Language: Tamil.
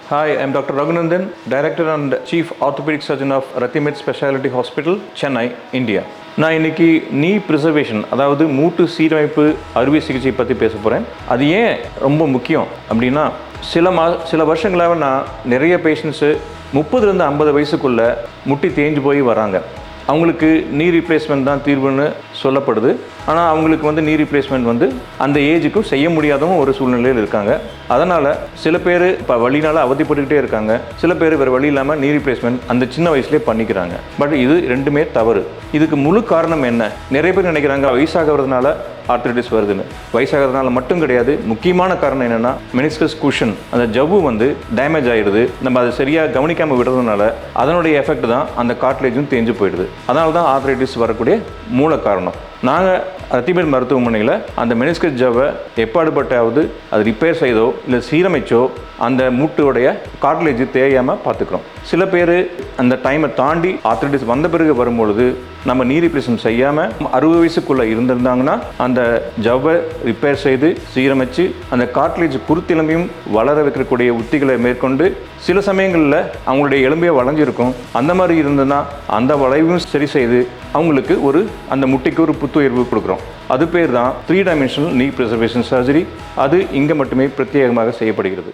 Hi, I'm Dr. Raghunandan, Director and Chief Orthopedic Surgeon of Rathimed Specialty Hospital, Chennai, India. நான் இன்னைக்கு நீ ப்ரிசர்வேஷன் அதாவது மூட்டு சீரமைப்பு அறுவை சிகிச்சை பற்றி பேச போகிறேன். அது ஏன் ரொம்ப முக்கியம் அப்படின்னா சில வருஷங்களாக நான் நிறைய பேஷண்ட்ஸு 30லேருந்து 50 வயசுக்குள்ளே முட்டி தேஞ்சு போய் வராங்க. அவங்களுக்கு நீ ரீப்ளேஸ்மெண்ட் தான் தீர்வுன்னு சொல்லப்படுது. ஆனால் அவங்களுக்கு நீ ரீப்ளேஸ்மெண்ட் அந்த ஏஜுக்கும் செய்ய முடியாதவங்க ஒரு சூழ்நிலையில் இருக்காங்க. அதனால் சில பேர் இப்போ வழினால் அவதிப்பட்டுக்கிட்டே இருக்காங்க. சில பேர் வேறு வழி இல்லாமல் நீ ரீப்ளேஸ்மெண்ட் அந்த சின்ன வயசுலேயே பண்ணிக்கிறாங்க. பட் இது ரெண்டுமே தவறு. இதுக்கு முழு காரணம் என்ன? நிறைய பேர் நினைக்கிறாங்க வயசாகிறதுனால ஆர்த்ரைட்டிஸ் வருதுன்னு. வயசாகிறதுனால மட்டும் கிடையாது. முக்கியமான காரணம் என்னென்னா மெனிஸ்கஸ் குஷன், அந்த ஜவ்வு டேமேஜ் ஆகிடுது. நம்ம அதை சரியாக கவனிக்காமல் விடுறதுனால அதனுடைய எஃபெக்ட் தான் அந்த கார்ட்லேஜும் தேஞ்சு போயிடுது. அதனால தான் ஆர்த்ரைட்டிஸ் வரக்கூடிய மூல காரணம். நாங்கள் ரத்திமேட் மருத்துவமனையில் அந்த மெனிஸ்கஸ் ஜவ்வை எப்பாடுபட்டாவது அது ரிப்பேர் செய்தோ இல்லை சீரமைச்சோ அந்த மூட்டுடைய கார்ட்லேஜ் தேயாமல் பார்த்துக்கிறோம். சில பேர் அந்த டைமை தாண்டி ஆர்த்ரைட்டிஸ் வந்த பிறகு வரும்பொழுது நம்ம நீ ரீப்ளேஸ்மெண்ட் செய்யாமல் 60 வயசுக்குள்ளே இருந்திருந்தாங்கன்னா அந்த ஜவ்வை ரிப்பேர் செய்து சீரமைச்சு அந்த கார்ட்லேஜ் குருத்தெலும்பையும் வளர வைக்கக்கூடிய உத்திகளை மேற்கொண்டு சில சமயங்களில் அவங்களுடைய எலும்பையை வளைஞ்சிருக்கும். அந்த மாதிரி இருந்ததுன்னா அந்த வளைவையும் சரி செய்து அவங்களுக்கு அந்த முட்டிக்கு ஒரு புத்துயிர்வு கொடுக்குறோம். அது பேர் தான் 3 டைமென்ஷனல் நீ ப்ரிசர்வேஷன் சர்ஜரி. அது இங்கே மட்டுமே பிரத்யேகமாக செய்யப்படுகிறது.